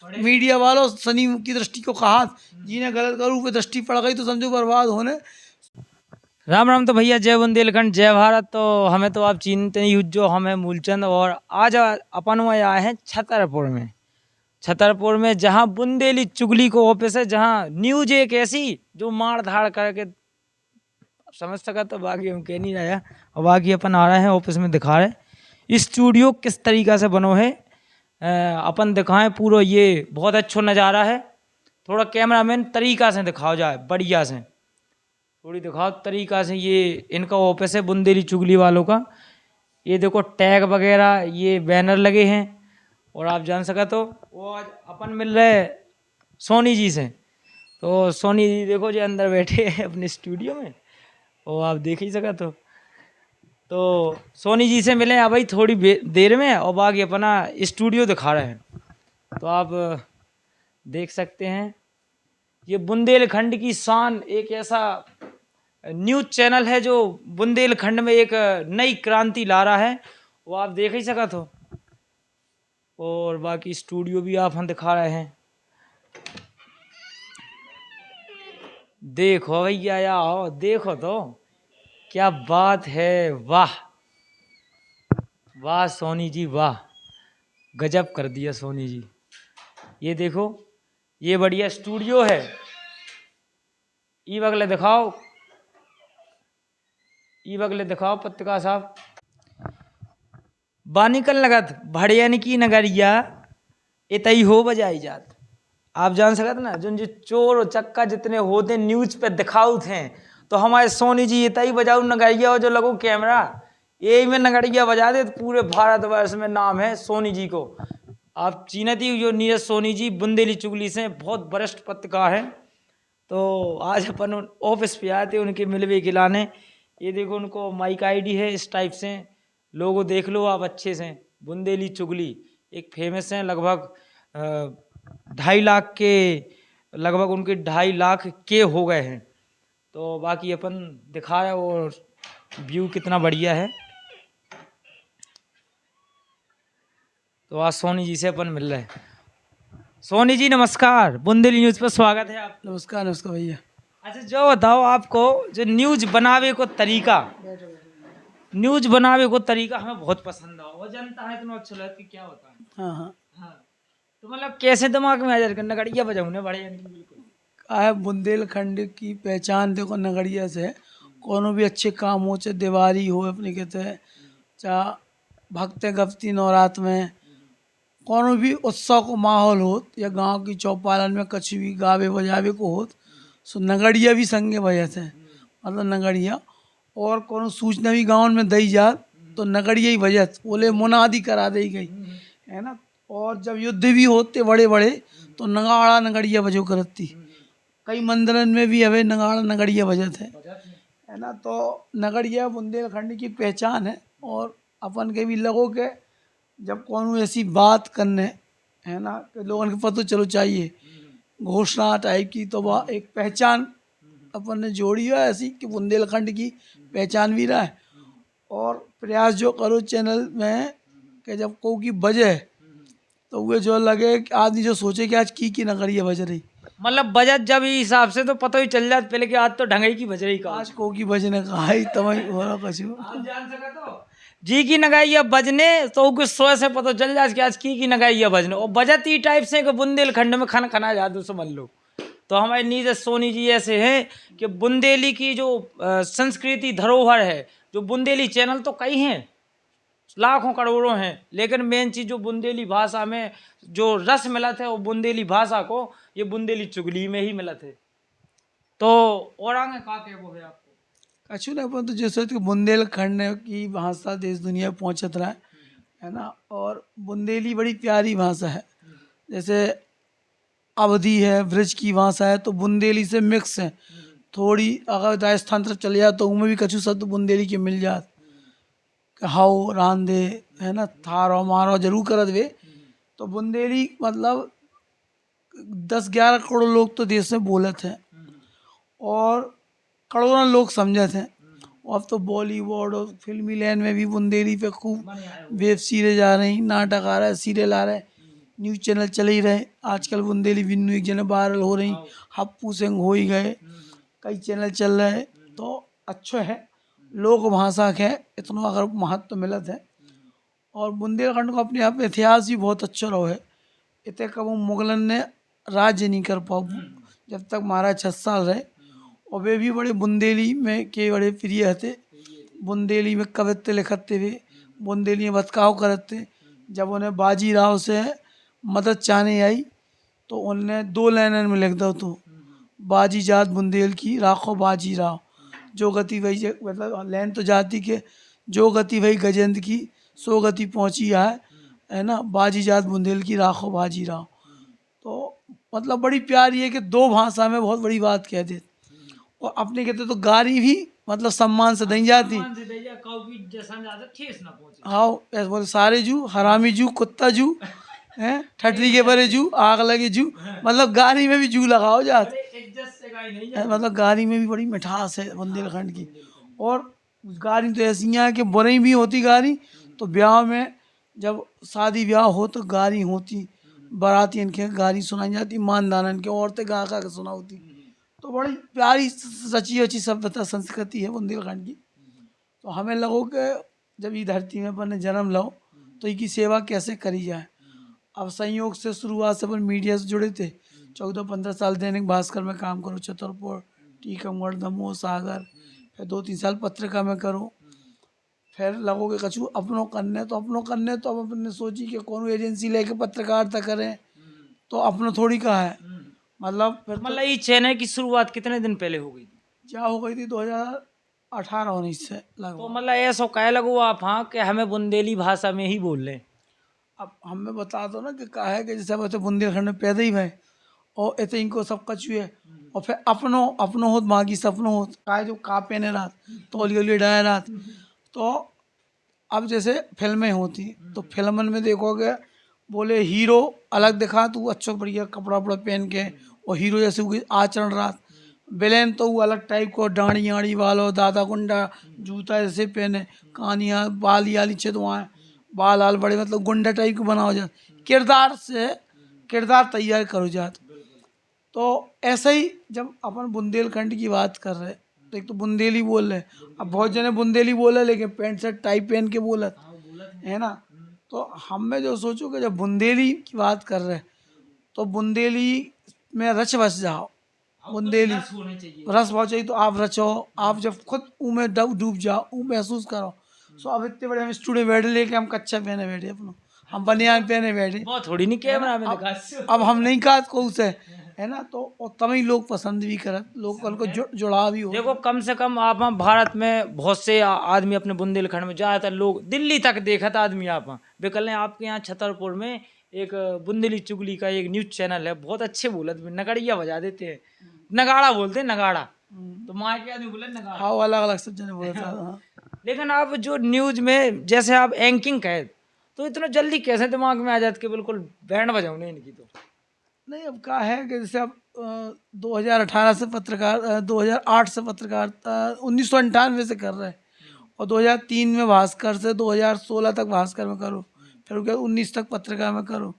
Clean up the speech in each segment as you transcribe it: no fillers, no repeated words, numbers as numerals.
Media वालों शनि की दृष्टि को कहा, जिन्हें गलत करूँ पे दृष्टि पड़ गई तो समझो बर्बाद होने। राम राम। तो भैया जय बुंदेलखंड जय भारत। तो हमें तो आप चिंता नहीं, जो हम है मूलचंद, और आज अपन में आए हैं छतरपुर में। छतरपुर में जहां बुंदेली चुगली को ऑफिस है, जहां न्यूज एक ऐसी जो मार धाड़ करके समझ सका, तो बाकी हम कह नहीं रहे हैं। और बाकी अपन आ रहे हैं ऑफिस में, दिखा रहे स्टूडियो किस तरीका से बनो है। अपन दिखाएं पूरा, ये बहुत अच्छा नज़ारा है। थोड़ा कैमरामैन तरीका से दिखाओ जाए, बढ़िया से थोड़ी दिखाओ तरीका से। ये इनका ऑफिस है बुंदेली चुगली वालों का। ये देखो टैग वगैरह, ये बैनर लगे हैं। और आप जान सका तो वो आज अपन मिल रहे सोनी जी से। तो सोनी जी देखो जो अंदर बैठे हैं अपने स्टूडियो में, वो आप देख ही सका। तो सोनी जी से मिले भाई थोड़ी देर में, और बाकी अपना स्टूडियो दिखा रहे हैं। तो आप देख सकते हैं, ये बुंदेलखंड की शान, एक ऐसा न्यूज़ चैनल है जो बुंदेलखंड में एक नई क्रांति ला रहा है। वो आप देख ही सका तो। और बाकी स्टूडियो भी आप हम दिखा रहे हैं। देखो भैया आओ, देखो तो क्या बात है। वाह वाह सोनी जी वाह, गजब कर दिया सोनी जी। ये देखो, ये बढ़िया स्टूडियो है। ई बगले दिखाओ, ई बगले दिखाओ पत्रिका साहब। बानिकल लगत भड़ियन की नगरिया इतई हो बजाई जात। आप जान सकते ना, जो जो चोर और चक्का जितने होते न्यूज पे दिखाऊ थे, तो हमारे सोनी जी इतई बजाऊ नगरिया, और जो लगो कैमरा यही में नगरिया बजा दे, तो पूरे भारतवर्ष में नाम है सोनी जी को। आप चीनती जो नीरज सोनी जी बुंदेली चुगली से बहुत वरिष्ठ पत्रकार हैं। तो आज अपन ऑफिस पे आए थे उनके मिलवे खिलाने। ये देखो उनको माइक आईडी है इस टाइप से, लोगो देख लो आप अच्छे से। बुंदेली चुगली एक फेमस है, लगभग 2.5 लाख के, लगभग उनके 2.5 लाख के हो गए हैं। तो बाकी अपन दिखा रहे, और व्यू कितना बढ़िया है। तो आज सोनी जी से अपन मिल रहे हैं। सोनी जी नमस्कार, बुंदेली न्यूज़ पर स्वागत है आप। नमस्कार नमस्कार भैया। अच्छा जो बताओ, आपको जो न्यूज़ बनावे को तरीका, न्यूज़ बनावे को तरीका हमें बहुत पसंद आओ, वो जनता है इतना अच्छा लगता कि क्या होता है। हाँ हाँ। हाँ, तो मतलब कैसे दिमाग में आ जाए नगड़िया बजाऊने बड़े बिल्कुल। है बुंदेलखंड की पहचान देखो नगड़िया से। कोनो भी अच्छे काम हो, चाहे दिवाली हो अपने कहते हैं, चाहे भक्ति गफ्ती नवरात्र में, कोनो भी उत्सव को माहौल हो, या गांव की चौपालन में कुछ भी गावे बजावे को हो, सो नगड़िया भी संगे बजत है। मतलब नगड़िया, और कोनो सूचना भी गाँव में दई जात तो नगड़िया ही बजत, बोले मुनादी करा दी गई है ना। और जब युद्ध भी होते बड़े बड़े, तो नगाड़ा नगड़िया बजो करती। कई मंदिरन में भी हवे नगाड़ा नगड़िया बजत है ना। तो नगड़िया बुंदेलखंड की पहचान है। और अपन के भी लगो के जब कौन ऐसी बात करने है ना, कि लोगों के पता चलो चाहिए घोषणा टाइप की, तो वह एक पहचान अपन ने जोड़ी है ऐसी कि बुंदेलखंड की पहचान भी रहा है। और प्रयास जो करो चैनल में कि जब को की बजे, तो वो जो लगे कि आदमी जो सोचे कि आज की नगड़िया बज रही, मतलब बजट जब इस हिसाब से तो पता ही चल जाता पहले कि आज तो ढंगई की बज रही का। आज को की बजने कहा ही तमई हो रहा कछु। आप जान सका तो जी की नगाइया बजने, तो उनको सो से पता चल जाए कि आज की नगाइया बजने। और बजत ही टाइप से कि बुंदेलखंड में खन खना जादू समझ लो। तो हमारे नीरज सोनी जी ऐसे हैं कि बुंदेली की जो संस्कृति धरोहर है, जो बुंदेली चैनल तो कई हैं, लाखों करोड़ों हैं, लेकिन मेन चीज़ जो बुंदेली भाषा में जो रस मिला था, वो बुंदेली भाषा को ये बुंदेली चुगली में ही मिला थे। तो और आगे का के वो है आपको कछु नहीं, अपन तो जैसे कि बुंदेलखंड की भाषा देश दुनिया में पहुँचत रहा है ना। और बुंदेली बड़ी प्यारी भाषा है। जैसे अवधी है, ब्रज की भाषा है, तो बुंदेली से मिक्स है थोड़ी। अगर राजस्थान तरफ चले जाओ तो उनमें भी कछु शब्द बुंदेली के मिल जात, हाउ रांधे है ना, थारो मारो जरूर करत वे। तो बुंदेली मतलब 10-11 करोड़ लोग तो देश में बोलत हैं, और करोड़ों लोग समझत हैं। और अब तो बॉलीवुड और फिल्मी लाइन में भी बुंदेली पे खूब वेब सीरीज आ रही, नाटक आ रहा है, सीरियल आ रहे हैं। न्यूज़ चैनल चले ही रहे आजकल। बुंदेली बिन्नू एक जने वायरल हो रही, हप्पू सिंह हो ही गए, कई चैनल चल रहे। तो अच्छो है, लोक भाषा के इतना अगर महत्व मिलत है। और बुंदेलखंड को अपने आप में इतिहास भी बहुत अच्छा रहो है। इतने कब मुगलन ने राज्य नहीं कर पाओ जब तक महाराज 6 साल रहे। और वे भी बड़े बुंदेली में के बड़े प्रिय थे। बुंदेली में कवित्व लिखते हुए, बुंदेली में बतकाव करते। जब उन्हें बाजीराव से मदद चाहने आई तो उनने 2 लाइनन में लिख दो तो बाजी जात बुंदेल की राखो बाजीराव, जो गति वही मतलब लैन तो जाति के, जो गति वही गजेंद्र की सो गति पहुंची है ना, बाजी जात बुंदेल की राखो बाजीराव। तो मतलब बड़ी प्यारी है कि 2 भाषा में बहुत बड़ी बात कह दे। और अपने कहते तो गारी भी मतलब सम्मान से नहीं जाती। हाँ ऐसे बोले सारे जू, हरामी जू, कुत्ता जू, हैं ठटरी के बरे जू, आग लगे जू, मतलब गारी में भी जू लगाओ जात। मतलब गारी में भी बड़ी मिठास है बुंदेलखंड की। और गारी तो ऐसी है कि बुरी भी होती गारी। तो ब्याह में जब शादी ब्याह हो तो गारी होती, बाराती इनके गारी सुनाई जाती, मानदान के औरतें गा गा के सुना होती। तो बड़ी प्यारी सच्ची अच्छी सभ्यता संस्कृति है बुंदेलखंड की। तो हमें लगो कि जब ये धरती में अपन जन्म लो तो इनकी सेवा कैसे करी जाए। अब संयोग से शुरुआत से अपन मीडिया से जुड़े थे, 14-15 साल दैनिक भास्कर में काम करो, छतरपुर, टीकमगढ़, दमोह, सागर, फिर 2-3 साल पत्रिका में करो। फिर लगोगे कछु अपनों करने तो अब अपने सोची कि कौन एजेंसी लेके पत्रकारिता करें, तो अपनों थोड़ी का है। मतलब फिर मतलब ये चैनल की शुरुआत कितने दिन पहले हो गई थी? क्या हो गई थी 2018-19 से लगभग। तो मतलब ऐसा कह लगो आप हाँ कि हमें बुंदेली भाषा में ही बोल रहे। अब हमें बता दो ना कि कहा है कि जैसे अब ऐसे बुंदेलखंड में पैदा ही भय और ऐसे इनको सब कछु है। और फिर अपनों होत बाकी सपनों होत का जो का पहने रात तौलियो लिए डाय रात। तो अब जैसे फिल्में होती तो फिल्मन में देखोगे बोले हीरो अलग दिखा तो वो अच्छा बढ़िया कपड़ा वपड़ा पहन के, और हीरो जैसे वो आचरण रात। विलेन तो वो अलग टाइप को डाँड़ी आड़ी वालो दादा गुंडा जूता जैसे पहने, कानियाँ बाल याली छिदवाएँ, बाल आल बड़े मतलब गुंडा टाइप को बनाओ जात, किरदार से किरदार तैयार करो जात। तो ऐसे ही जब अपन बुंदेलखंड की बात कर रहे तो एक तो बुंदेली बोल रहे, अब बहुत जने बुंदेली बोले लेकिन पैंट शर्ट टाई पहन के बोलत है ना। तो हम में जो सोचो कि जब बुंदेली की बात कर रहे तो बुंदेली में रच बस जाओ। बुंदेली रस बहुत चाहिए तो आप रचो, आप जब खुद में डूब जाओ, वो महसूस करो। सो अब इतने बड़े हम स्टूडियो बैठे लेके हम कच्चा पहने बैठे अपना, हम बनियान पहने बैठे, बहुत थोड़ी नहीं कैमरा में दिखा। अब हम नहीं कहा को से है ना। तो और तभी लोग पसंद भी करत, लोग कल को जुड़ाव भी हो। देखो कम से कम आप भारत में बहुत से आदमी अपने बुंदेलखंड में ज़्यादातर लोग दिल्ली तक देखा था आदमी आप बेकल आपके यहाँ छतरपुर में एक बुंदेली चुगली का एक न्यूज़ चैनल है, बहुत अच्छे बोलत नगड़िया बजा देते हैं, नगाड़ा बोलते हैं नगाड़ा। तो माँ के आदमी बोले नगाड़ा, हाँ अलग अलग सब जने बोलते हैं। लेकिन आप जो न्यूज़ में जैसे आप एंकिंग कहे तो इतना जल्दी कैसे दिमाग में आ जाते कि बिल्कुल बैंड बजाओ नहीं इनकी। तो नहीं अब क्या है कि जैसे अब 2018 से पत्रकार 2008 से पत्रकार 1998 से कर रहे हैं, और 2003 में भास्कर से 2016 तक भास्कर में करो, फिर क्या 19 तक पत्रकार में करो,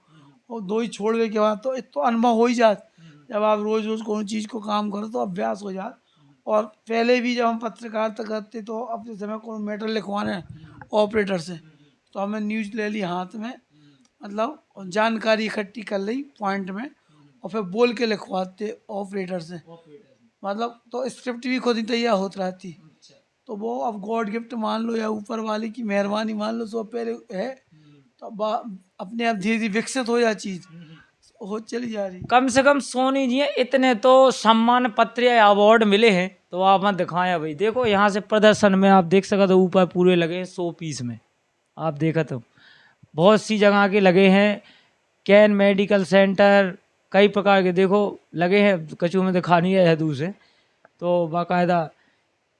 और 2 ही छोड़ने के बाद तो अनुभव हो ही जात। जब आप रोज़ रोज़ कोई चीज़ को काम करो तो अभ्यास हो जात। और पहले भी जब हम पत्रकारिता करते तो अब जैसे हमें कोई मैटर लिखवाना है ऑपरेटर से तो हमें न्यूज़ ले ली हाथ में, मतलब जानकारी इकट्ठी कर ली पॉइंट में, और फिर बोल के लिखवाते ऑपरेटर से। मतलब तो स्क्रिप्ट भी खुद ही तैयार होती रहती। तो वो अब गॉड गिफ्ट मान लो या ऊपर वाले की मेहरबानी मान लो, सो पहले है तो अपने आप धीरे धीरे विकसित हो जाए चीज़, हो चली जा रही। कम से कम सोनी जी इतने तो सम्मान पत्र या अवार्ड मिले हैं तो आप मत दिखाएं भाई। देखो यहाँ से प्रदर्शन में आप देख सकते हो ऊपर पूरे लगे हैं 100 पीस में, आप देखा तो बहुत सी जगह के लगे हैं, कैन मेडिकल सेंटर कई प्रकार के देखो लगे हैं। कछु में दिखानी है दूर से तो बाकायदा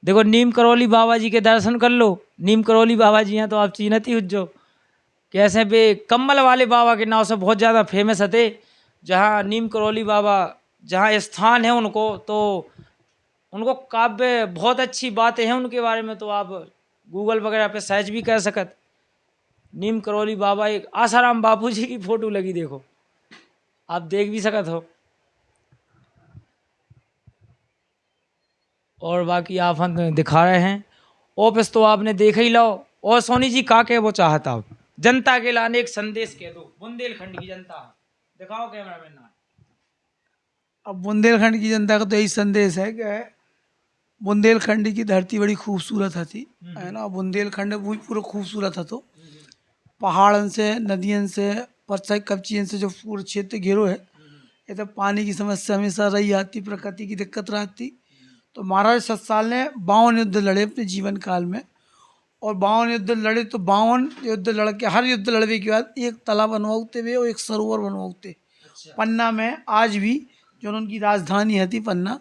देखो नीम करौली बाबा जी के दर्शन कर लो। नीम करौली बाबा जी हैं तो आप चीनती हुज्जो कैसे भी कम्बल वाले बाबा के नाम से बहुत ज़्यादा फेमस थे। जहाँ नीम करौली बाबा जहाँ स्थान है उनको, तो उनको काव्य बहुत अच्छी बातें हैं उनके बारे में, तो आप गूगल वगैरह पे सर्च भी कर सकते। नीम करौली बाबा एक आसाराम बापू जी की फोटो लगी, देखो आप देख भी सकत हो। और बाकी आप हम दिखा रहे हैं ऑफिस तो आपने देख ही लो। और सोनी जी का के वो चाहता हो जनता के लाने एक संदेश कह दो, बुंदेलखंड की जनता, दिखाओ कैमरामैन ना। अब बुंदेलखंड की जनता का तो यही संदेश है कि बुंदेलखंड की धरती बड़ी खूबसूरत थी, है ना। बुंदेलखंड वो पूरा खूबसूरत था, तो पहाड़न से नदियन से परसाई कपचियन से जो पूरा क्षेत्र घेरो है, ये तो पानी की समस्या हमेशा रही आती, प्रकृति की दिक्कत रहती। तो महाराज सतसाल ने 52 युद्ध लड़े अपने जीवन काल में, और 52 युद्ध लड़े तो 52 युद्ध लड़ के हर युद्ध लड़ने के बाद एक तालाब बनवाते हुए और एक सरोवर बनवाते। पन्ना में आज भी जो उनकी राजधानी है थी पन्ना,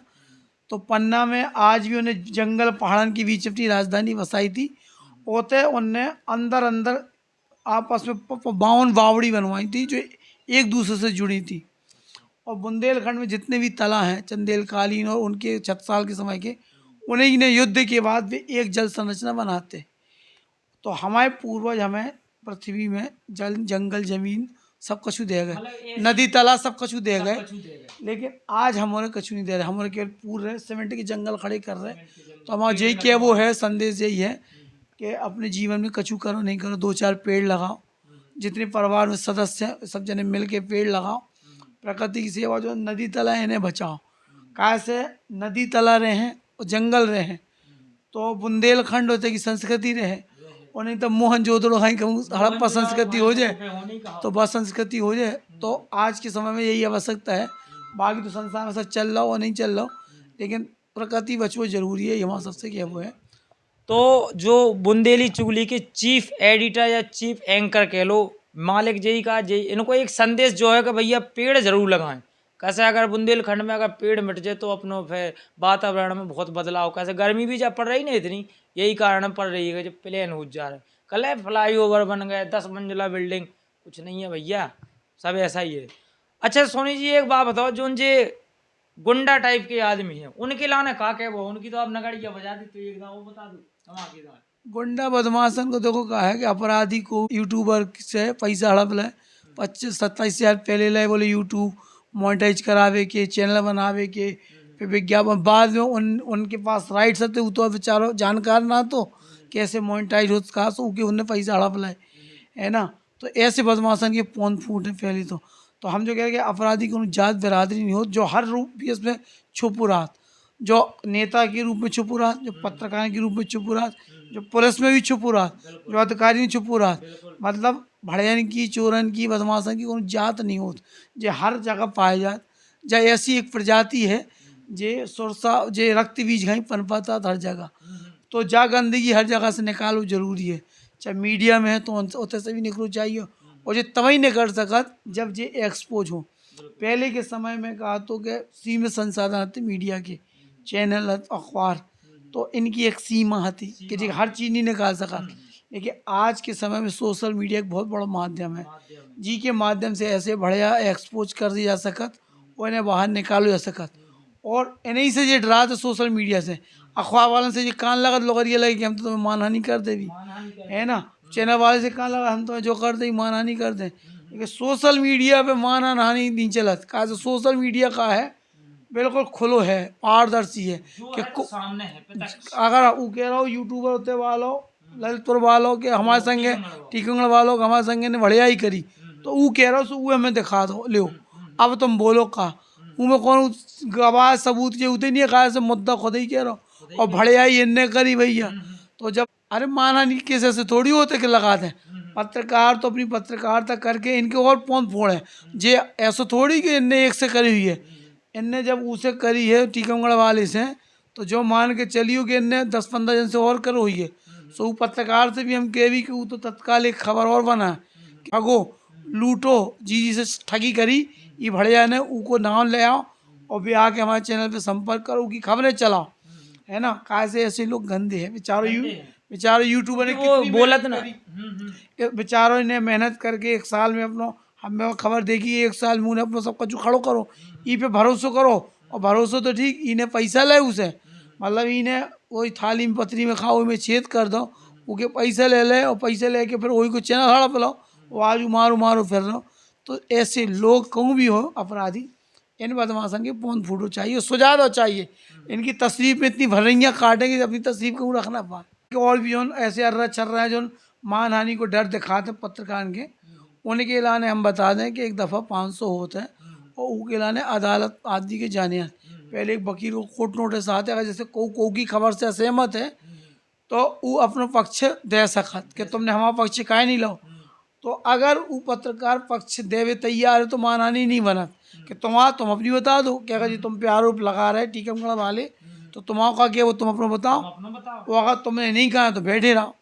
तो पन्ना में आज भी उन्हें जंगल पहाड़न के बीच अपनी राजधानी बसाई थी। होते उनने अंदर अंदर आपस में 52 बावड़ी बनवाई थी जो एक दूसरे से जुड़ी थी। और बुंदेलखंड में जितने भी तला हैं चंदेलकालीन और उनके 6 साल के समय के, उन्हें ने युद्ध के बाद वे एक जल संरचना बनाते। तो हमारे पूर्वज हमें पृथ्वी में जल जंगल जमीन सब कछु दे गए, नदी तालाब सब कछु दे गए, लेकिन आज हमारे कछु नहीं दे रहे, हमारे केवल पूरे सीमेंट के जंगल खड़े कर रहे। तो हमारा यही क्या वो है संदेश, यही है कि अपने जीवन में कछु करो नहीं करो, 2-4 पेड़ लगाओ, जितने परिवार में सदस्य हैं सब जने मिल के पेड़ लगाओ, प्रकृति की सेवा, जो नदी तला है इन्हें बचाओ। कैसे नदी तला रहे हैं और जंगल रहे हैं, तो बुंदेलखंड होते की संस्कृति रहे, और नहीं तो मोहनजोदड़ो कहीं हड़प्पा संस्कृति हो जाए तो बस संस्कृति हो जाए। तो आज के समय में यही आवश्यकता है, बाकी तो संसार में सब चल रहा हो और नहीं चल रहा हो, लेकिन प्रकृति बचवो जरूरी है, हमारा सबसे क्या वो है। तो जो बुंदेली चुगली के चीफ एडिटर या चीफ एंकर कह लो, मालिक जी का जी, इनको एक संदेश जो है कि भैया पेड़ जरूर लगाएं। कैसे अगर बुंदेलखंड में अगर पेड़ मिट जाए तो अपनों फिर वातावरण में बहुत बदलाव, कैसे गर्मी भी जब पड़ रही ना इतनी, यही कारण पड़ रही है जब प्लेन हो जा रहे, कल फ्लाई ओवर बन गए, 10 मंजिला बिल्डिंग, कुछ नहीं है भैया, सब ऐसा ही है। अच्छा सोनी जी एक बात बताओ, जो जे गुंडा टाइप के आदमी हैं उनके लाने का क्या वो, उनकी तो आप नगड़िया बजा दी, तो एक वो बता दो धमाकेदार। गुंडा बदमाशन को देखो कहा है कि अपराधी को यूट्यूबर से पैसा हड़प ले, 25-27 हज़ार पहले ले, बोले यूट्यूब मोनेटाइज करावे के, चैनल बनावे के, फिर विज्ञापन, बाद में उनके पास राइट्स होते, वो तो बेचारो जानकार ना, तो कैसे मोनेटाइज हो कहा सो कि उनने पैसा हड़प लाए, है ना। तो ऐसे बदमाशन के पौन फूट है पहले तो हम जो कह रहे हैं कि अपराधी को जात बिरादरी नहीं हो, जो हर रूप भी इसमें छुप रहा, जो नेता के रूप में छुप रहा, जो पत्रकार के रूप में छुप रहा, जो पुलिस में भी छुप रहा, जो अधिकारी में छुप रहा, मतलब भड़यन की, चोरन की, बदमाशन की कोई जात नहीं होती, जे हर जगह पाए जात। जे ऐसी एक प्रजाति है जे सुरसा जे रक्त बीज कहीं पनपाता हर जगह, तो जा गंदगी हर जगह से निकालो जरूरी है, चाहे मीडिया में है तो उतने से भी निकलो चाहिए, और जो तभी नहीं कर सकत जब जे एक्सपोज हो। पहले के समय में कहा तो कि सीमित संसाधन थे मीडिया के, चैनल अखबार, तो इनकी एक सीमा थी कि जी हर चीज़ नहीं निकाल सका, लेकिन आज के समय में सोशल मीडिया एक बहुत बड़ा माध्यम है, जी के माध्यम से ऐसे बढ़िया एक्सपोज कर दी जा सकत और इन्हें बाहर निकालो जा सकत। और इन्हीं से ये डरा था सोशल मीडिया से, अखबार वालों से ये कान लगत लोग ये लगे कि हम तो तुम्हें मानहानि कर दे भी, है ना, चैनल वाले से कान लगा हम तो जो कर दे मानहानि कर दें, लेकिन सोशल मीडिया पे मानहानि नहीं चलत। कहा तो सोशल मीडिया का है बिल्कुल खुलो है, पारदर्शी है कि सामने है अगर वो कह रहा हो यूट्यूबर होते वालों, ललितपुर वालों के हमारे संगे, टीकमगढ़ वालों के हमारे संगे ने बढ़िया ही करी, तो वो कह रहा हो सो वो हमें दिखा दो लो, अब तुम बोलो का उनमें कौन गवाह सबूत के उतने नहीं, कहा से मुद्दा खुद ही कह रहा हो, और बढ़िया ही इन्ने करी भैया। तो जब अरे मानहानि केस ऐसे थोड़ी होते कि लगा दें, पत्रकार तो अपनी पत्रकारिता करके इनके और पौन फोड़ है, जे ऐसा थोड़ी कि इनने एक से करी हुई है, इनने जब उसे करी है टीकमगढ़ वाले से, तो जो मान के चलियो कि इनने 10-15 जन से और कर हुई है, सो वो पत्रकार से भी हम कह भी कि वो तो तत्काल एक खबर और बना कि ठगो लूटो जी से ठगी करी, ये बढ़िया ने उनको नाम ले आओ और भी आके हमारे चैनल पे संपर्क करो, उनकी खबरें चलाओ, है ना। कैसे ऐसे लोग गंदे हैं बेचारो यूट्यूबर ने कितनी बोलत ना बेचारों ने मेहनत करके एक साल में अपना, हमें खबर देखी एक साल में उन्हें अपना सब कुछ खड़ो करो, ई पे भरोसा करो, और भरोसा तो ठीक इन्हें पैसा ले उसे, मतलब इन्हें वही थाली में पतरी में खाओ में छेद कर दो, उसके पैसे ले ले और पैसे लेके फिर वही को चैनल हड़प लो, वो आज मारो मारो फिर लो। तो ऐसे लोग कहूँ भी हो अपराधी, इन बदमाशन के फोन फूटो चाहिए, सुझाव चाहिए। इनकी तस्वीर में इतनी भरैया काटेंगे अपनी तस्वीर को रखना पाए। और भी जो ऐसे अर्रा चल रहा है जो मानहानि को डर दिखाते पत्रकार के, उनके ऐलाने हम बता दें कि एक दफ़ा 500 होते हैं और उसके ऐलाने अदालत आदि के जाने हैं। पहले एक वकील को कोर्ट नोटिस आते हैं, अगर जैसे को की खबर से असहमत है तो वो अपना पक्ष दे सकत कि तुमने हमारा पक्ष काहे नहीं लो। तो अगर वो पत्रकार पक्ष देवे तैयार है तो मानहानि नहीं बनत कि तुम अपनी बता दो कि अगर जी तुम पे आरोप लगा रहे टीकमगढ़ वाले तो तुम्हारा का क्या वो तुम अपना बताओ, वो अगर तुमने नहीं कहा तो बैठे रहो,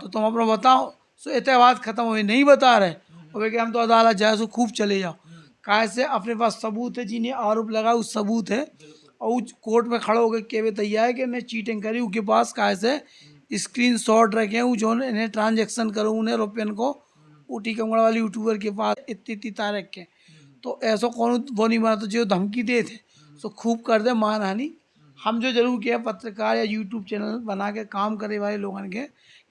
तो तुम अपना बताओ। सो इतने बात खत्म हुई, नहीं बता रहे और वे हम तो अदालत जाए सो खूब चले जाओ। काहे से अपने पास सबूत है, जिन्हें आरोप लगा उस सबूत है और उस कोर्ट में खड़े होकर केवे तैयार है कि मैं चीटिंग करी। उसके पास काहे से स्क्रीनशॉट रखे हैं जो इन्हें ट्रांजेक्शन करो उन्हें रुपयन को, वो टीकमगढ़ वाली यूट्यूबर के पास इतनी तारीख के। तो ऐसा कौन वो नहीं बना तो जो धमकी दे थे सो खूब कर दे मानहानि। हम जो जरूर किया पत्रकार या यूट्यूब चैनल बना के काम करे वाले लोगों के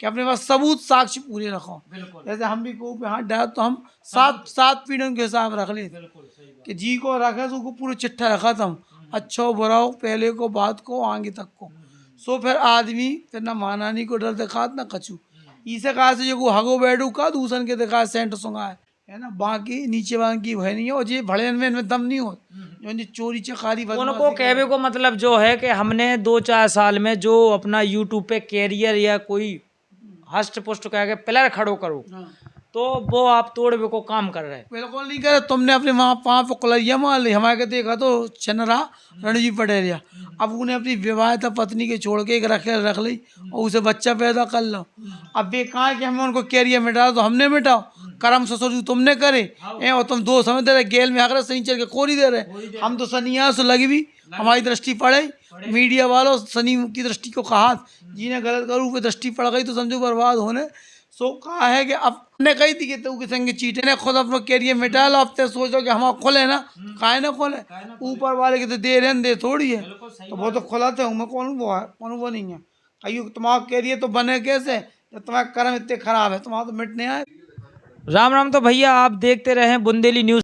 कि अपने पास सबूत साक्ष्य पूरे रखो। जैसे हम भी को पे हाथ डाल तो हम सात पीढ़ियों के हिसाब रख ले कि जी को रखे तो उसको पूरा चिट्ठा रखा था हम, अच्छा बुरा पहले को बात को आगे तक को। सो फिर आदमी फिर ना मानहानि को डर दिखात ना कछू। इसे कहा से जो हगो बैठू का दूसरन के दिखा सेंट सुंगा है ना, बाकी नीचे वाले की भय नहीं है। और ये भड़े में इनमें दम नहीं हो जो चोरी चकारी उनको कहने को मतलब जो है कि हमने 2-4 साल में जो अपना यूट्यूब पे कैरियर या कोई हस्ट पुष्ट कह के पिलर खड़ो करो तो वो आप तोड़वे को काम कर रहे हैं। बिल्कुल नहीं करे, तुमने अपने वहाँ पाँव कुलैया मान ली, हमारे देखा तो चनरा रणजी पटेरिया। अब उन्हें अपनी विवाहिता पत्नी के छोड़ के एक रख ली और उसे बच्चा पैदा कर लो। अब वे कहा कि हमें उनको कैरियर मिटा तो हमने मिटाओ, कर्म ससुर तुमने करे और तुम 2 समय दे रहे गेल में आकर सनी चल के कोरी दे रहे। हम तो सनिया से लगी भी हमारी दृष्टि पड़े, मीडिया वालों सनी की दृष्टि को कहा जिन्हें गलत करूँ पे दृष्टि पड़ गई तो समझो बर्बाद होने। सो कहा है कि अब ने कही थी कि तू के संग चीटे ने खुद अपना कैरियर मिटा लो। अब तो सोचो कि हम खोले ना, काहे ना खोले, ऊपर वाले के तो दे रहे दे थोड़ी है, तो वो तो खुलाते हूँ मैं कौन वो है, कौन वो नहीं है। कहियो तुम्हारा कैरियर तो बने कैसे जब तुम्हारा कर्म इतने खराब है, तुम्हारा तो मिटने आए। राम राम। तो भैया आप देखते रहे बुंदेली न्यूज़।